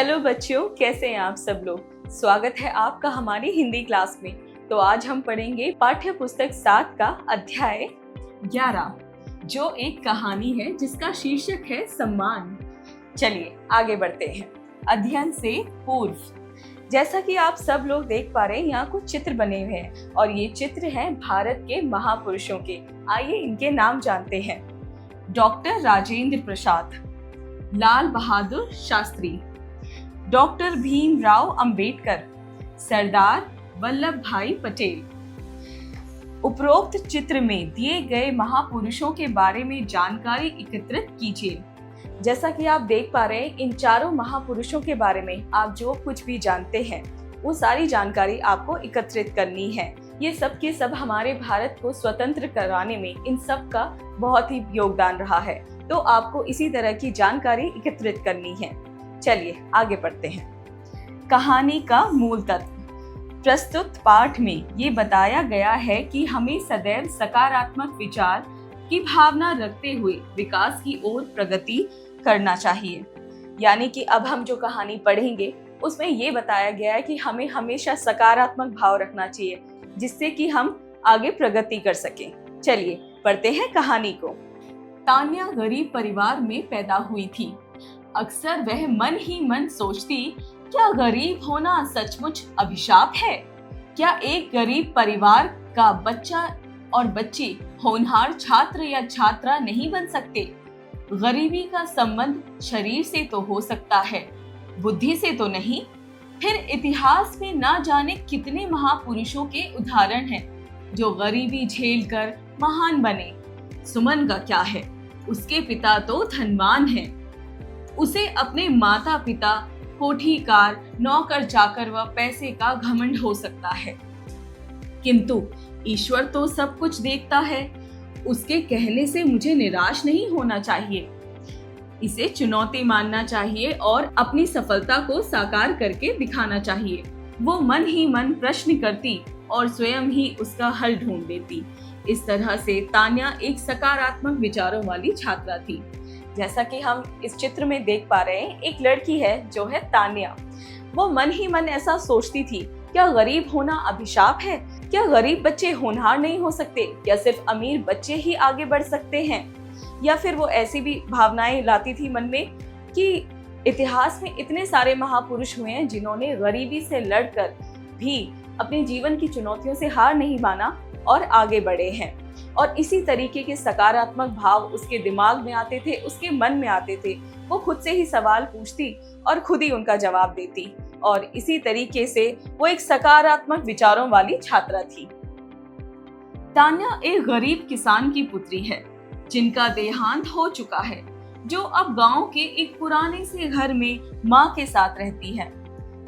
Hello बच्चों, कैसे हैं आप सब लोग। स्वागत है आपका हमारी हिंदी क्लास में। तो आज हम पढ़ेंगे पाठ्य पुस्तक 7 का अध्याय 11, जो एक कहानी है जिसका शीर्षक है सम्मान। चलिए आगे बढ़ते हैं। अध्ययन से पूर्व जैसा कि आप सब लोग देख पा रहे हैं, यहाँ कुछ चित्र बने हुए हैं और ये चित्र हैं भारत के महापुरुषों के। आइए इनके नाम जानते हैं। डॉक्टर राजेंद्र प्रसाद, लाल बहादुर शास्त्री, डॉक्टर भीमराव अंबेडकर, सरदार वल्लभ भाई पटेल। उपरोक्त चित्र में दिए गए महापुरुषों के बारे में जानकारी एकत्रित कीजिए। जैसा कि आप देख पा रहे हैं, इन चारों महापुरुषों के बारे में आप जो कुछ भी जानते हैं वो सारी जानकारी आपको एकत्रित करनी है। ये सब के सब हमारे भारत को स्वतंत्र कराने में इन सब का बहुत ही योगदान रहा है। तो आपको इसी तरह की जानकारी एकत्रित करनी है। चलिए आगे बढ़ते हैं। कहानी का मूल तत्व। प्रस्तुत पाठ में ये बताया गया है कि हमें सदैव सकारात्मक विचार की भावना रखते हुए विकास की ओर प्रगति करना चाहिए। यानी कि अब हम जो कहानी पढ़ेंगे उसमें ये बताया गया है कि हमें हमेशा सकारात्मक भाव रखना चाहिए, जिससे कि हम आगे प्रगति कर सकें। चलिए पढ़ते हैं कहानी को। तान्या गरीब परिवार में पैदा हुई थी। अक्सर वह मन ही मन सोचती, क्या गरीब होना सचमुच अभिशाप है? क्या एक गरीब परिवार का बच्चा और बच्ची होनहार छात्र या छात्रा नहीं बन सकते? गरीबी का संबंध शरीर से तो हो सकता है, बुद्धि से तो नहीं। फिर इतिहास में ना जाने कितने महापुरुषों के उदाहरण हैं जो गरीबी झेलकर महान बने। सुमन का क्या है, उसके पिता तो धनवान हैं। उसे अपने माता पिता, कोठी कार, नौकर चाकर व पैसे का घमंड हो सकता है, किंतु ईश्वर तो सब कुछ देखता है। उसके कहने से मुझे निराश नहीं होना चाहिए, इसे चुनौती मानना चाहिए और अपनी सफलता को साकार करके दिखाना चाहिए। वो मन ही मन प्रश्न करती और स्वयं ही उसका हल ढूंढ लेती। इस तरह से तान्या एक सकारात्मक विचारों वाली छात्रा थी। जैसा कि हम इस चित्र में देख पा रहे हैं, एक लड़की है जो है तान्या। वो मन ही मन ऐसा सोचती थी, क्या गरीब होना अभिशाप है? क्या गरीब बच्चे होनहार नहीं हो सकते? क्या सिर्फ अमीर बच्चे ही आगे बढ़ सकते हैं? या फिर वो ऐसी भी भावनाएं लाती थी मन में कि इतिहास में इतने सारे महापुरुष हुए हैं जिन्होंने गरीबी से लड़कर भी अपने जीवन की चुनौतियों से हार नहीं माना और आगे बढ़े हैं। और इसी तरीके के सकारात्मक भाव उसके दिमाग में आते थे, उसके मन में आते थे। वो खुद से ही सवाल पूछती और खुद ही उनका जवाब देती, और इसी तरीके से वो एक सकारात्मक विचारों वाली छात्रा थी। तान्या एक गरीब किसान की पुत्री है जिनका देहांत हो चुका है, जो अब गांव के एक पुराने से घर में माँ के साथ रहती है।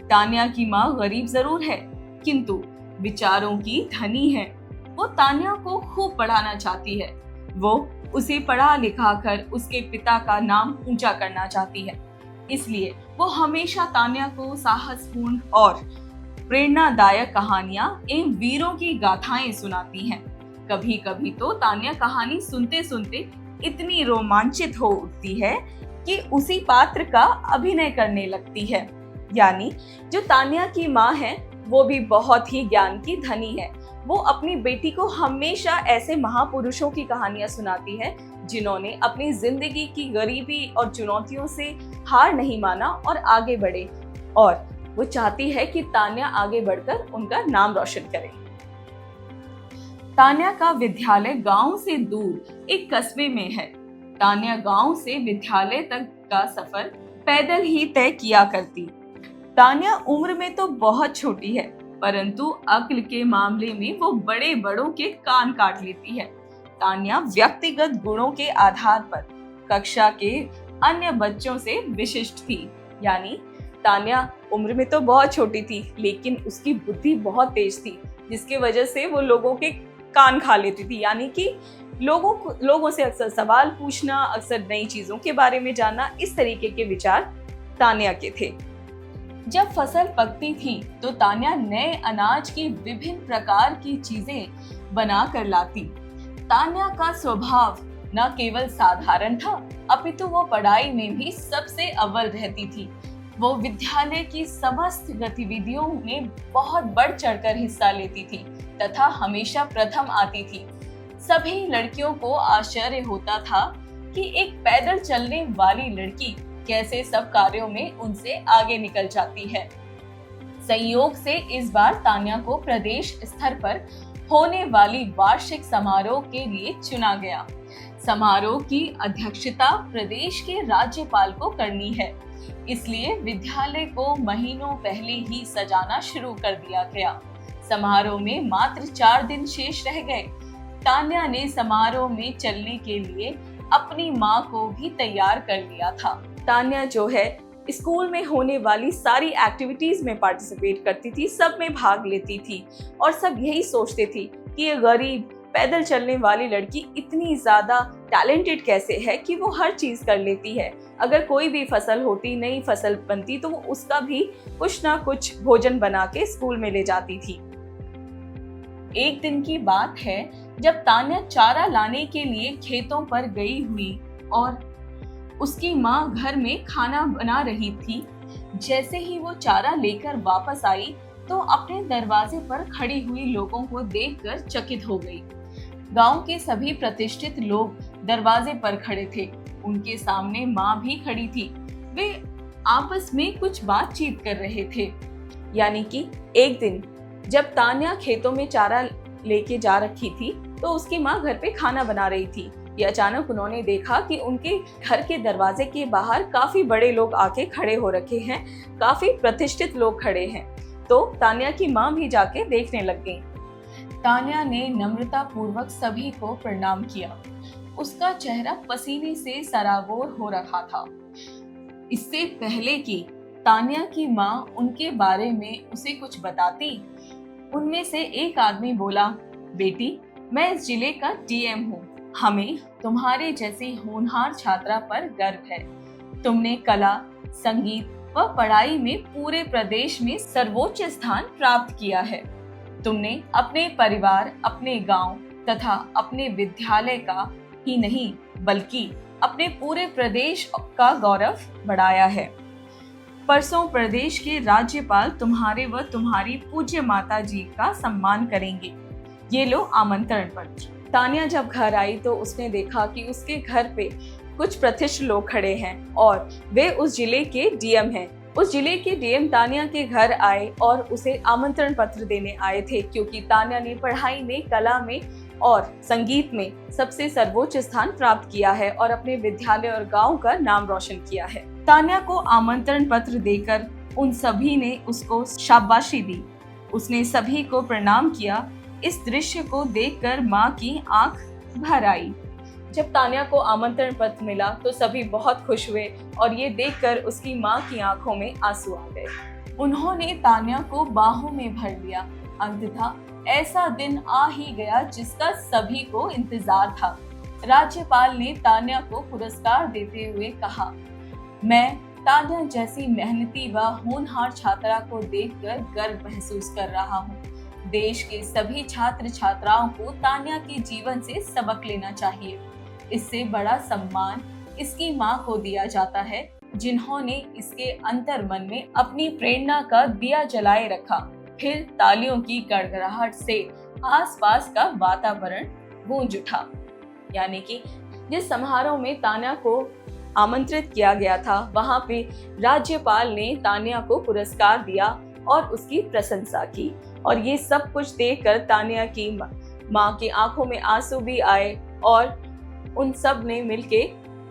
तान्या की माँ गरीब जरूर है, किंतु विचारों की धनी है। वो तान्या को खूब पढ़ाना चाहती है। वो उसे पढ़ा लिखा कर उसके पिता का नाम ऊंचा करना चाहती है। इसलिए वो हमेशा तान्या को साहसपूर्ण और प्रेरणादायक कहानियां एवं वीरों की गाथाएं सुनाती हैं। कभी कभी तो तान्या कहानी सुनते सुनते इतनी रोमांचित हो उठती है कि उसी पात्र का अभिनय करने लगती है। यानी जो तान्या की माँ है वो भी बहुत ही ज्ञान की धनी है। वो अपनी बेटी को हमेशा ऐसे महापुरुषों की कहानियां सुनाती है जिन्होंने अपनी जिंदगी की गरीबी और चुनौतियों से हार नहीं माना और आगे बढ़े, और वो चाहती है कि तान्या आगे बढ़कर उनका नाम रोशन करे। तान्या का विद्यालय गांव से दूर एक कस्बे में है। तान्या गांव से विद्यालय तक का सफर पैदल ही तय किया करती। तान्या उम्र में तो बहुत छोटी है, परंतु अक्ल के मामले में वो बड़े बड़ों के कान काट लेती है। तान्या व्यक्तिगत गुणों के आधार पर कक्षा के अन्य बच्चों से विशिष्ट थी। यानी तान्या उम्र में तो बहुत छोटी थी, लेकिन उसकी बुद्धि बहुत तेज थी, जिसकी वजह से वो लोगों के कान खा लेती थी। यानी कि लोगों से अक्सर सवाल पूछना, अक्सर नई चीजों के बारे में जानना, इस तरीके के विचार तान्या के थे। जब फसल पकती थी तो तान्या नए अनाज की विभिन्न प्रकार की चीजें बना कर लाती। तान्या का स्वभाव न केवल साधारण था, अपितु वो पढ़ाई में भी सबसे अव्वल रहती थी। वो विद्यालय की समस्त गतिविधियों में बहुत बढ़ चढ़कर हिस्सा लेती थी तथा हमेशा प्रथम आती थी। सभी लड़कियों को आश्चर्य होता था कि एक पैदल चलने वाली लड़की कैसे सब कार्यों में उनसे आगे निकल जाती है। संयोग से इस बार तान्या को प्रदेश स्तर पर होने वाली वार्षिक समारोह के लिए चुना गया। समारोह की अध्यक्षता प्रदेश के राज्यपाल को करनी है, इसलिए विद्यालय को महीनों पहले ही सजाना शुरू कर दिया गया। समारोह में मात्र 4 दिन शेष रह गए। तान्या ने समारोह में चलने के लिए अपनी माँ को भी तैयार कर लिया था। तान्या जो है स्कूल में होने वाली सारी एक्टिविटीज में पार्टिसिपेट करती थी, सब में भाग लेती थी और सब यही सोचते थी कि ये गरीब पैदल चलने वाली लड़की इतनी ज्यादा टैलेंटेड कैसे है कि वो हर चीज कर लेती है। अगर कोई भी फसल होती, नई फसल बनती तो वो उसका भी कुछ ना कुछ भोजन बना के स्कूल में ले जाती थी। एक दिन की बात है जब तान्या चारा लाने के लिए खेतों पर गई हुई और उसकी माँ घर में खाना बना रही थी। जैसे ही वो चारा लेकर वापस आई तो अपने दरवाजे पर खड़ी हुई लोगों को देखकर चकित हो गई। गांव के सभी प्रतिष्ठित लोग दरवाजे पर खड़े थे। उनके सामने माँ भी खड़ी थी। वे आपस में कुछ बातचीत कर रहे थे। यानी कि एक दिन जब तान्या खेतों में चारा लेके जा रखी थी तो उसकी माँ घर पे खाना बना रही थी। ये अचानक उन्होंने देखा कि उनके घर के दरवाजे के बाहर काफी बड़े लोग आके खड़े हो रखे हैं, काफी प्रतिष्ठित लोग खड़े हैं। तो तान्या की माँ भी जाके देखने लग गई। तान्या ने नम्रता पूर्वक सभी को प्रणाम किया। उसका चेहरा पसीने से सराबोर हो रहा था। इससे पहले कि तान्या की माँ उनके बारे में उसे कुछ बताती, उनमें से एक आदमी बोला, बेटी, मैं इस जिले का डीएम हूँ। हमें तुम्हारे जैसी होनहार छात्रा पर गर्व है। तुमने कला, संगीत व पढ़ाई में पूरे प्रदेश में सर्वोच्च स्थान प्राप्त किया है। तुमने अपने परिवार, अपने गांव तथा अपने विद्यालय का ही नहीं बल्कि अपने पूरे प्रदेश का गौरव बढ़ाया है। परसों प्रदेश के राज्यपाल तुम्हारे व तुम्हारी पूज्य माता जी का सम्मान करेंगे। ये लो आमंत्रण पत्र। तान्या जब घर आई तो उसने देखा कि उसके घर पे कुछ प्रतिष्ठित लोग खड़े हैं और वे उस जिले के डीएम हैं। उस जिले के डीएम तान्या के घर आए और उसे आमंत्रण पत्र देने आए थे, क्योंकि तान्या ने पढ़ाई में, कला में और संगीत में सबसे सर्वोच्च स्थान प्राप्त किया है और अपने विद्यालय और गांव का नाम रोशन किया है। तान्या को आमंत्रण पत्र देकर उन सभी ने उसको शाबाशी दी। उसने सभी को प्रणाम किया। इस दृश्य को देखकर माँ की आंख भर आई। जब तान्या को आमंत्रण पत्र मिला तो सभी बहुत खुश हुए और ये देखकर उसकी माँ की आंखों में आंसू आ गए। उन्होंने तान्या को बाहों में भर लिया। अंततः ऐसा दिन आ ही गया जिसका सभी को इंतजार था। राज्यपाल ने तान्या को पुरस्कार देते हुए कहा, मैं तान्या जैसी मेहनती व होनहार छात्रा को देखकर गर्व महसूस कर रहा हूँ। देश के सभी छात्र छात्राओं को तान्या के जीवन से सबक लेना चाहिए। इससे बड़ा सम्मान इसकी माँ को दिया जाता है, जिन्होंने इसके अंतर मन में अपनी प्रेरणा का दिया जलाए रखा। फिर तालियों की गड़गड़ाहट से आसपास का वातावरण गूंज उठा। यानी कि जिस समारोह में तान्या को आमंत्रित किया गया था, वहां पे राज्यपाल ने तान्या को पुरस्कार दिया और उसकी प्रशंसा की। और ये सब कुछ देखकर तान्या की माँ की आंखों में आंसू भी आए और उन सब ने मिलके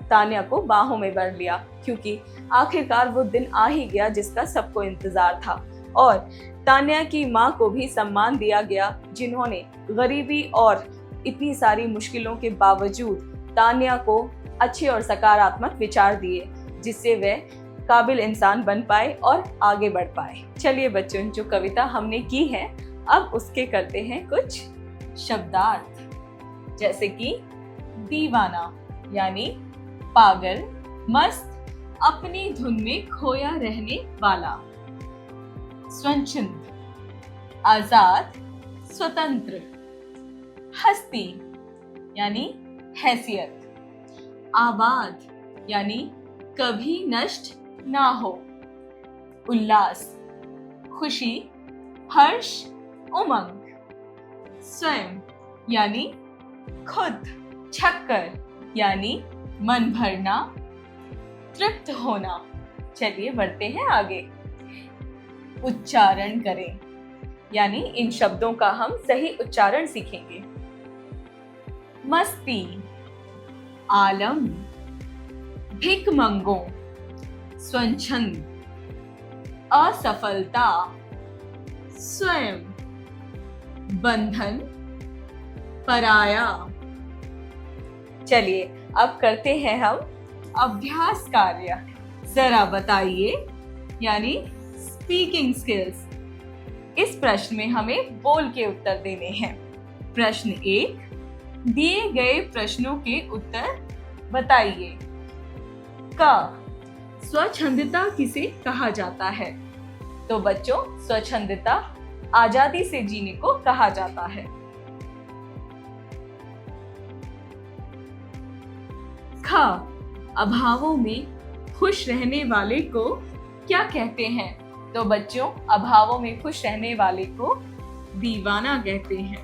तान्या को बाहों में भर लिया, क्योंकि आखिरकार वो दिन आ ही गया जिसका सबको इंतजार था। और तान्या की माँ को भी सम्मान दिया गया, जिन्होंने गरीबी और इतनी सारी मुश्किलों के बावजूद तान्या को अच्छे और सकारात्मक विचार दिए, जिससे वह काबिल इंसान बन पाए और आगे बढ़ पाए। चलिए बच्चों, जो कविता हमने की है अब उसके करते हैं कुछ शब्दार्थ। जैसे कि दीवाना यानी पागल, मस्त, अपनी धुन में खोया रहने वाला। स्वच्छंद, आजाद, स्वतंत्र। हस्ती यानी हैसियत। आबाद यानी कभी नष्ट ना हो। उल्लास, खुशी, हर्ष, उमंग। स्वयं यानी खुद, छक्कर यानी मन भरना, तृप्त होना। चलिए बढ़ते हैं आगे। उच्चारण करें, यानी इन शब्दों का हम सही उच्चारण सीखेंगे। मस्ती, आलम, भिकमंगों, स्वच्छंद, असफलता, स्वयं, बंधन, पराया। चलिए अब करते हैं हम अभ्यास कार्य। जरा बताइए, यानी स्पीकिंग स्किल्स। इस प्रश्न में हमें बोल के उत्तर देने हैं। प्रश्न 1, दिए गए प्रश्नों के उत्तर बताइए। क, स्वच्छंदता किसे कहा जाता है? तो बच्चों, स्वच्छंदता आजादी से जीने को कहा जाता है। ख, अभावों में खुश रहने वाले को क्या कहते हैं? तो बच्चों, अभावों में खुश रहने वाले को दीवाना कहते हैं।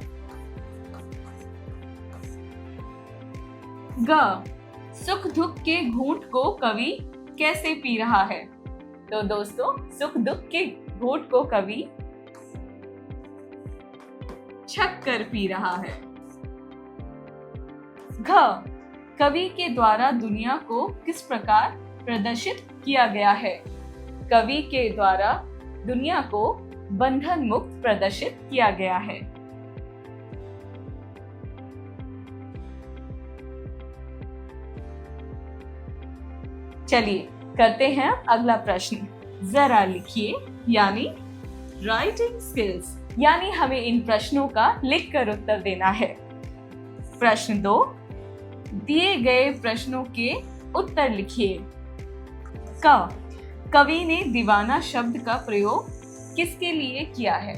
ग, सुख दुख के घूंट को कवि कैसे पी रहा है? तो दोस्तों, सुख दुख के घूंट को कवि छक कर पी रहा है। घ, कवि के द्वारा दुनिया को किस प्रकार प्रदर्शित किया गया है? कवि के द्वारा दुनिया को बंधन मुक्त प्रदर्शित किया गया है। चलिए करते हैं अगला प्रश्न। जरा लिखिए, यानी राइटिंग स्किल्स, यानी हमें इन प्रश्नों का लिखकर उत्तर देना है। प्रश्न 2, दिए गए प्रश्नों के उत्तर लिखिए। क, कवि ने दीवाना शब्द का प्रयोग किसके लिए किया है?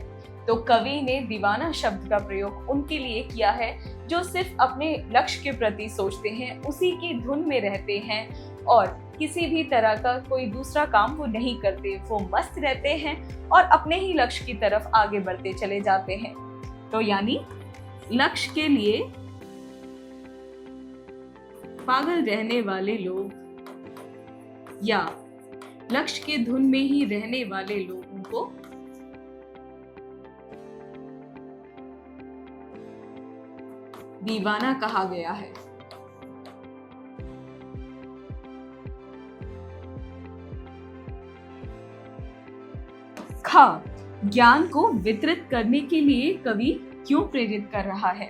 तो कवि ने दीवाना शब्द का प्रयोग उनके लिए किया है जो सिर्फ अपने लक्ष्य के प्रति सोचते हैं, उसी की धुन में रहते हैं और किसी भी तरह का कोई दूसरा काम वो नहीं करते। वो मस्त रहते हैं और अपने ही लक्ष्य की तरफ आगे बढ़ते चले जाते हैं। तो यानी लक्ष्य के लिए पागल रहने वाले लोग या लक्ष्य के धुन में ही रहने वाले लोगों को दीवाना कहा गया है। ख, ज्ञान को वितरित करने के लिए कवि क्यों प्रेरित कर रहा है?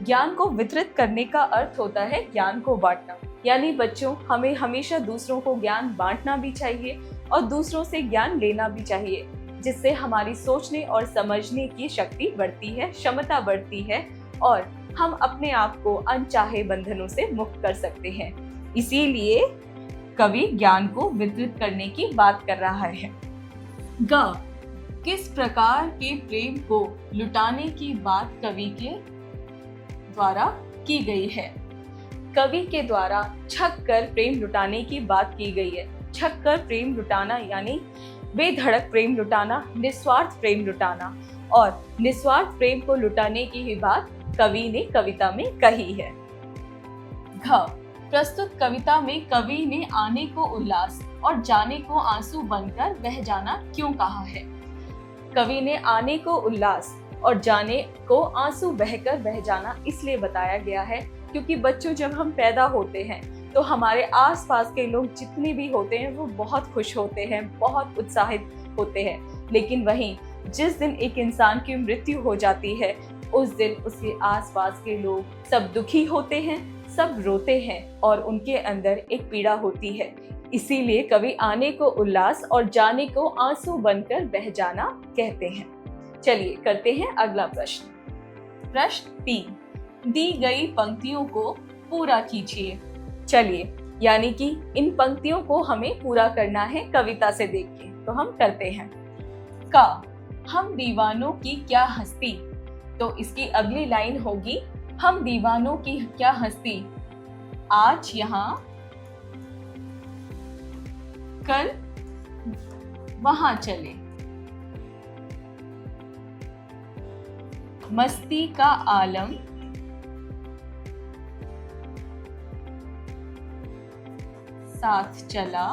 ज्ञान को वितरित करने का अर्थ होता है ज्ञान को बांटना। यानी बच्चों, हमें हमेशा दूसरों को ज्ञान बांटना भी चाहिए और दूसरों से ज्ञान लेना भी चाहिए, जिससे हमारी सोचने और समझने की शक्ति बढ़ती है, क्षमता बढ़ती है और हम अपने आप को अनचाहे बंधनों से मुक्त कर सकते हैं। इसीलिए कवि ज्ञान को वितरित करने की बात कर रहा है। ग, किस प्रकार के प्रेम को लुटाने की बात कवि के द्वारा की गई है? कवि के द्वारा छक कर प्रेम लुटाने की बात की गई है। छक कर प्रेम लुटाना यानी बेधड़क प्रेम लुटाना, निस्वार्थ प्रेम लुटाना, और निस्वार्थ प्रेम को लुटाने की ही बात कवि ने कविता में कही है। घ, प्रस्तुत कविता में कवि ने आने को उल्लास और जाने को आंसू बनकर बह जाना क्यों कहा है? कवि ने आने को उल्लास और जाने को आंसू बहकर बह जाना इसलिए बताया गया है क्योंकि बच्चों, जब हम पैदा होते हैं तो हमारे आसपास के लोग जितने भी होते हैं वो बहुत खुश होते हैं, बहुत उत्साहित होते हैं। लेकिन वहीं जिस दिन एक इंसान की मृत्यु हो जाती है, उस दिन उसके आसपास के लोग सब दुखी होते हैं, सब रोते हैं और उनके अंदर एक पीड़ा होती है। इसीलिए कवि आने को उल्लास और जाने को आंसू बनकर बह जाना कहते हैं। चलिए करते हैं अगला प्रश्न। प्रश्न 3, दी गई पंक्तियों को पूरा कीजिए। चलिए, यानी कि इन पंक्तियों को हमें पूरा करना है कविता से देख के, तो हम करते हैं। क, हम दीवानों की क्या हस्ती। तो इसकी अगली लाइन होगी, हम दीवानों की क्या हस्ती, आज यहाँ कल वहां चले। मस्ती का आलम साथ चला।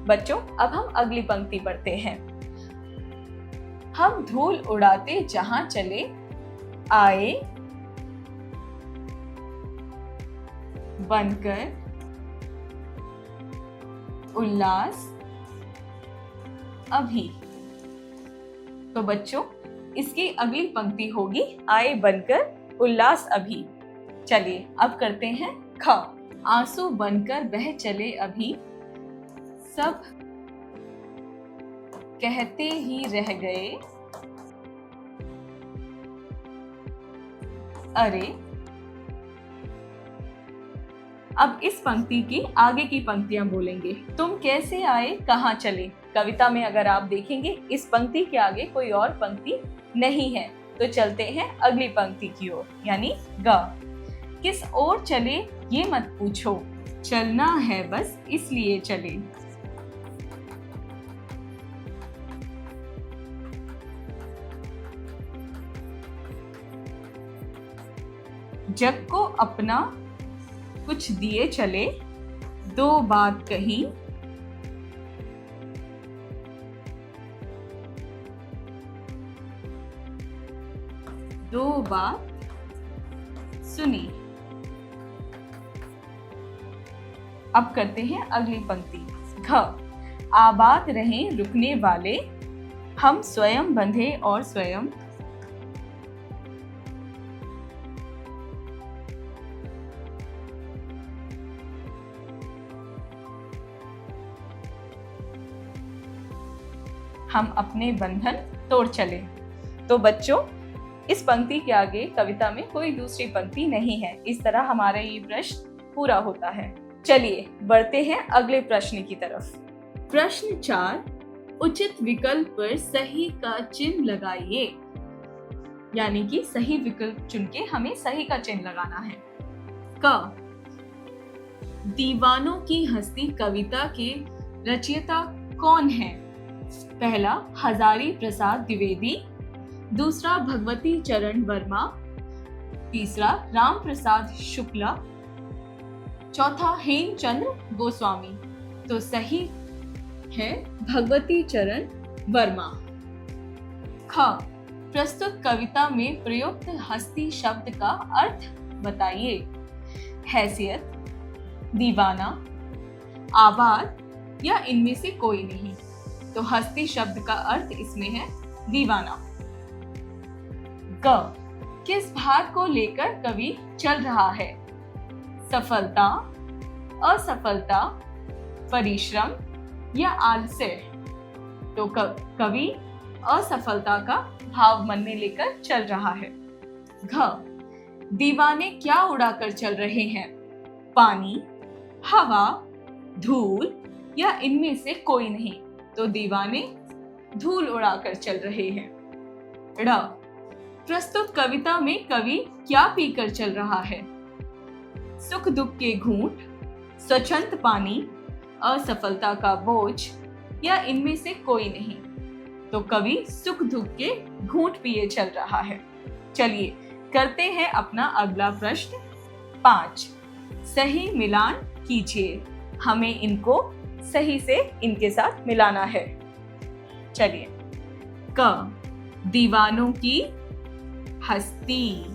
बच्चों, अब हम अगली पंक्ति पढ़ते हैं। हम धूल उड़ाते जहां चले आए, बनकर उल्लास अभी। तो बच्चों, इसकी अगली पंक्ति होगी आए बनकर उल्लास अभी। चलिए अब करते हैं ख। आंसू बनकर बह चले अभी, सब कहते ही रह गए अरे। अब इस पंक्ति की आगे की पंक्तियां बोलेंगे। तुम कैसे आए कहां चले। कविता में अगर आप देखेंगे इस पंक्ति के आगे कोई और पंक्ति नहीं है। तो चलते हैं अगली पंक्ति की ओर, यानी ग। किस ओर चले ये मत पूछो, चलना है बस इसलिए चले। जग को अपना कुछ दिए चले, दो बात कही दो बात सुनी। अब करते हैं अगली पंक्ति घ। आबाद रहें रुकने वाले, हम स्वयं बंधे और स्वयं हम अपने बंधन तोड़ चले। तो बच्चों, इस पंक्ति के आगे कविता में कोई दूसरी पंक्ति नहीं है। इस तरह हमारा ये प्रश्न पूरा होता है। चलिए बढ़ते हैं अगले प्रश्न की तरफ। प्रश्न 4, उचित विकल्प पर सही का चिन्ह लगाइए। यानी कि सही विकल्प चुन के हमें सही का चिन्ह लगाना है। क। दीवानों की हस्ती कविता के रचयिता कौन है। पहला हजारी प्रसाद द्विवेदी, दूसरा भगवती चरण वर्मा, तीसरा राम प्रसाद शुक्ला, चौथा हेमचंद्र गोस्वामी। तो सही है भगवती चरण वर्मा। ख। प्रस्तुत कविता में प्रयुक्त हस्ती शब्द का अर्थ बताइए। हैसियत, दीवाना, आबाद या इनमें से कोई नहीं। तो हस्ती शब्द का अर्थ इसमें है दीवाना। ग। किस भाग को लेकर कवि चल रहा है। सफलता, असफलता, परिश्रम या आलस्य। तो कवि असफलता का भाव मन में लेकर चल रहा है। घ। दीवाने क्या उड़ाकर चल रहे हैं। पानी, हवा, धूल या इनमें से कोई नहीं। तो दीवाने धूल उड़ाकर चल रहे हैं। ड़। प्रस्तुत कविता में कवि क्या पीकर चल रहा है। सुख दुख के घूंट, स्वच्छंद पानी, असफलता का बोझ या इनमें से कोई नहीं। तो कवि सुख दुख के घूंट पिए चल रहा है। चलिए करते हैं अपना अगला प्रश्न 5। सही मिलान कीजिए। हमें इनको सही से इनके साथ मिलाना है। चलिए। क। दीवानों की हस्ती,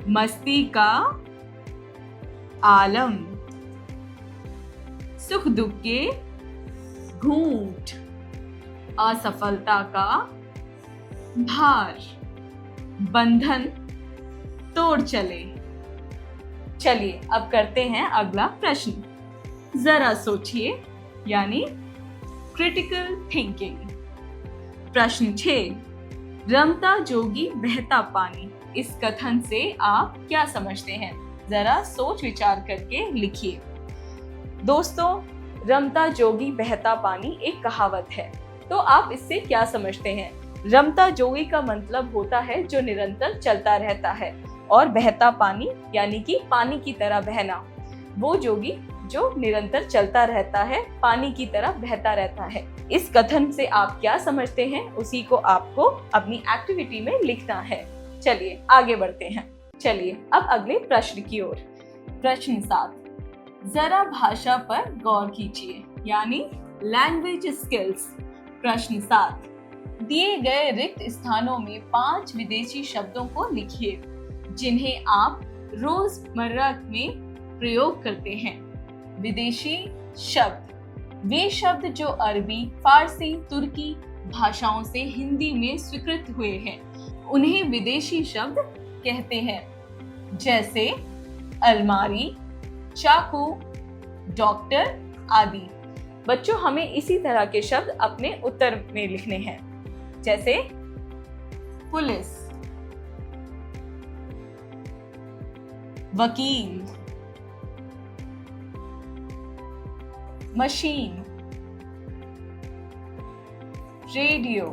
मस्ती का आलम, सुख दुख के घूंट, असफलता का भार, बंधन तोड़ चले। चलिए अब करते हैं अगला प्रश्न। जरा सोचिए, यानी क्रिटिकल थिंकिंग। प्रश्न 6। रमता जोगी बहता पानी। इस कथन से आप क्या समझते हैं। जरा सोच विचार करके लिखिए। दोस्तों, रमता जोगी बहता पानी एक कहावत है। तो आप इससे क्या समझते हैं। रमता जोगी का मतलब होता है जो निरंतर चलता रहता है, और बहता पानी यानी कि पानी की तरह बहना। वो जोगी जो निरंतर चलता रहता है, पानी की तरह बहता रहता है। इस कथन से आप क्या समझते हैं उसी को आपको अपनी एक्टिविटी में लिखना है। चलिए आगे बढ़ते हैं। चलिए अब अगले प्रश्न की ओर। प्रश्न 7, जरा भाषा पर गौर कीजिए, यानी लैंग्वेज स्किल्स। प्रश्न 7, दिए गए रिक्त स्थानों में 5 विदेशी शब्दों को लिखिए जिन्हें आप रोजमर्रा में प्रयोग करते हैं। विदेशी शब्द वे शब्द जो अरबी, फारसी, तुर्की भाषाओं से हिंदी में स्वीकृत हुए हैं, उन्हें विदेशी शब्द कहते हैं, जैसे अलमारी, चाकू, डॉक्टर आदि। बच्चों, हमें इसी तरह के शब्द अपने उत्तर में लिखने हैं, जैसे पुलिस, वकील, मशीन, रेडियो।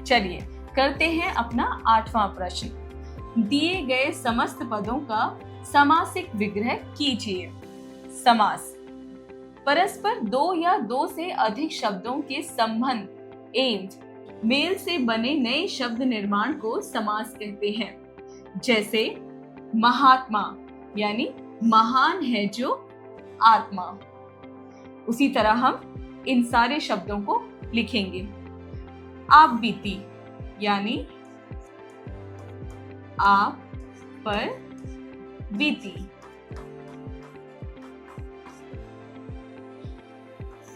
चलिए करते हैं अपना 8वां प्रश्न। दिए गए समस्त पदों का समासिक विग्रह कीजिए। समास परस्पर 2 या 2 से अधिक शब्दों के संबंध एवं मेल से बने नए शब्द निर्माण को समास कहते हैं, जैसे महात्मा यानी महान है जो आत्मा। उसी तरह हम इन सारे शब्दों को लिखेंगे। आप बीती यानी आप पर बीती।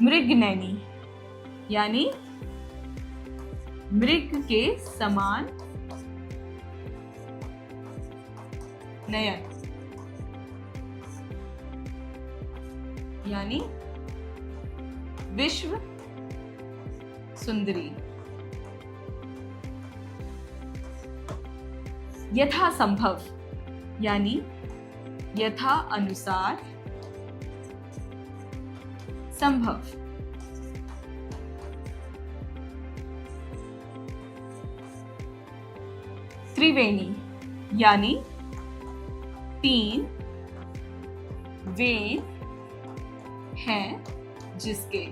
मृगनयनी यानी मृग के समान नयन, यानी विश्व सुंदरी। यथा संभव यानी यथा अनुसार संभव। त्रिवेणी यानी 3 वेद हैं जिसके।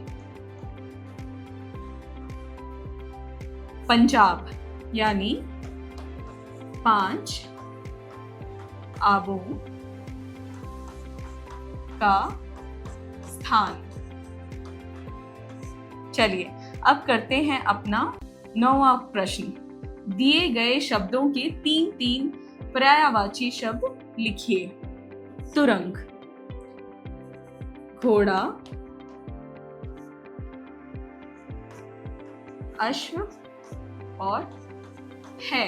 पंजाब यानी 5 आबों का स्थान। चलिए अब करते हैं अपना 9वां प्रश्न। दिए गए शब्दों के 3 पर्यायवाची शब्द लिखिए। तुरंग, घोड़ा, अश्व और है।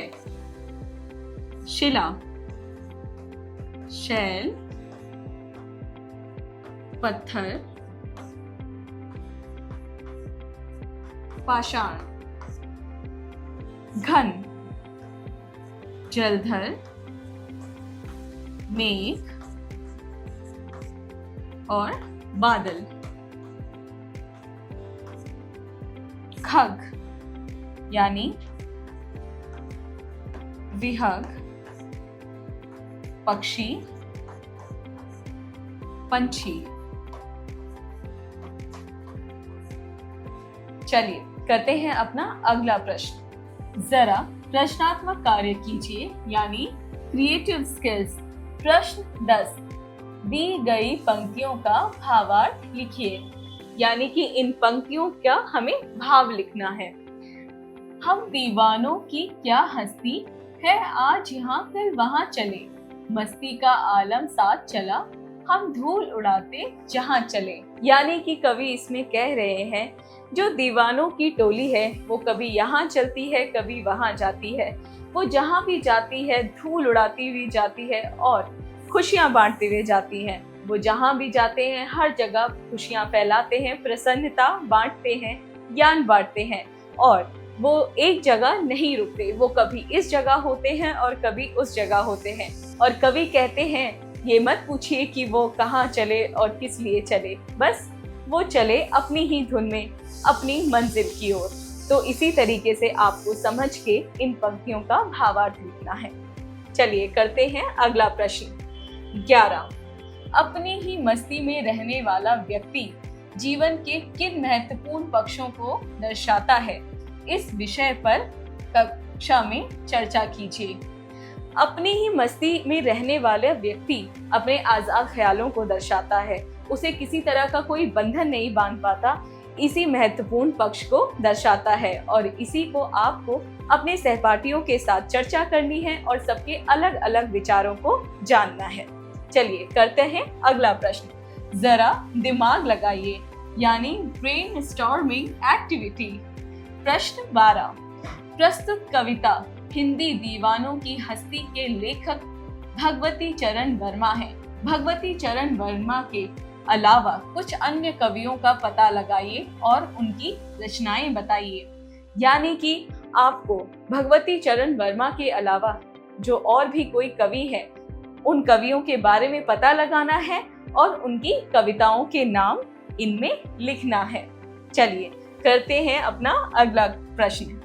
शिला, शैल, पत्थर, पाषाण। घन, जलधर, मेघ और बादल। खग यानी विहग, पक्षी, पंछी। चलिए करते हैं अपना अगला प्रश्न। जरा प्रश्नात्मक कार्य कीजिए, यानी क्रिएटिव स्किल्स। प्रश्न 10, दी गई पंक्तियों का भावार्थ लिखिए, यानी कि इन पंक्तियों का हमें भाव लिखना है। हम दीवानों की क्या हस्ती है, आज यहाँ कल वहाँ चले, मस्ती का आलम साथ चला, हम धूल उड़ाते जहाँ चले। यानी कि कवि इसमें कह रहे हैं जो दीवानों की टोली है वो कभी यहाँ चलती है कभी वहाँ जाती है, वो जहाँ भी जाती है धूल उड़ाती हुई जाती है और खुशियाँ बांटते हुए जाती हैं। वो जहाँ भी जाते हैं हर जगह खुशियाँ फैलाते हैं, प्रसन्नता बांटते हैं, ज्ञान बांटते हैं और वो एक जगह नहीं रुकते। वो कभी इस जगह होते हैं और कभी उस जगह होते हैं। और कवि कहते हैं ये मत पूछिए कि वो कहाँ चले और किस लिए चले, बस वो चले अपनी ही धुन में अपनी मंजिल की ओर। तो इसी तरीके से आपको समझ के इन पंक्तियों का भावार्थ लिखना है। चलिए करते हैं अगला प्रश्न। 11, अपनी ही मस्ती में रहने वाला व्यक्ति जीवन के किन महत्वपूर्ण पक्षों को दर्शाता है? इस विषय पर कक्षा में चर्चा कीजिए। अपनी ही मस्ती में रहने वाला व्यक्ति अपने आजाद ख्यालों को दर्शाता है, उसे किसी तरह का कोई बंधन नहीं बांध पाता, इसी महत्वपूर्ण पक्ष को दर्शाता है और इसी को आपको अपने सहपाठियों के साथ चर्चा करनी है और सबके अलग अलग विचारों को जानना है। चलिए करते हैं अगला प्रश्न। जरा दिमाग लगाइए, यानी ब्रेन स्टॉर्मिंग एक्टिविटी। प्रश्न 12, प्रस्तुत कविता हिंदी दीवानों की हस्ती के लेखक भगवती चरण वर्मा हैं। भगवती चरण वर्मा के अलावा कुछ अन्य कवियों का पता लगाइए और उनकी रचनाएं बताइए। यानी कि आपको भगवती चरण वर्मा के अलावा जो और भी कोई कवि है, उन कवियों के बारे में पता लगाना है और उनकी कविताओं के नाम इनमें लिखना है। चलिए करते हैं अपना अगला प्रश्न।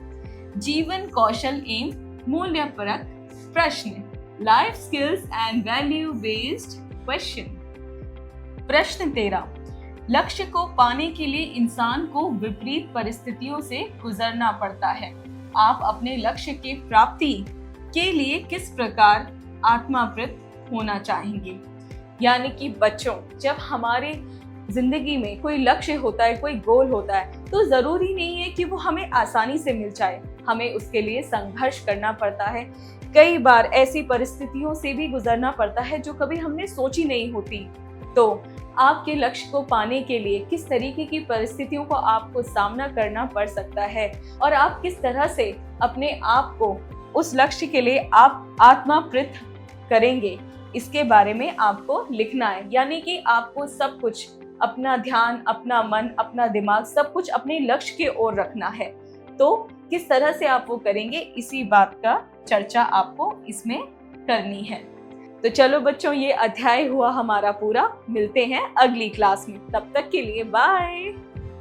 जीवन कौशल एवं मूल्यपरक प्रश्न, life skills and value based question. प्रश्न 13, लक्ष्य को पाने के लिए इंसान को विपरीत परिस्थितियों से गुजरना पड़ता है। आप अपने लक्ष्य के प्राप्ति के लिए किस प्रकार आत्मावृत होना चाहेंगे? यानी कि बच्चों, जब हमारे जिंदगी में कोई लक्ष्य होता है, कोई गोल होता है, तो जरूरी नहीं है कि वो हमें आसानी से मिल जाए, हमें उसके लिए संघर्ष करना पड़ता है। कई बार ऐसी परिस्थितियों से भी गुजरना पड़ता है जो कभी हमने सोची नहीं होती। तो आपके लक्ष्य को पाने के लिए किस तरीके की परिस्थितियों को आपको सामना करना पड़ सकता है और आप किस तरह से अपने आप को उस लक्ष्य के लिए आप आत्मावृत करेंगे, इसके बारे में आपको लिखना है। यानी कि आपको सब कुछ, अपना ध्यान, अपना मन, अपना दिमाग, सब कुछ अपने लक्ष्य के ओर रखना है। तो किस तरह से आप वो करेंगे, इसी बात का चर्चा आपको इसमें करनी है। तो चलो बच्चों, ये अध्याय हुआ हमारा पूरा। मिलते हैं अगली क्लास में, तब तक के लिए बाय।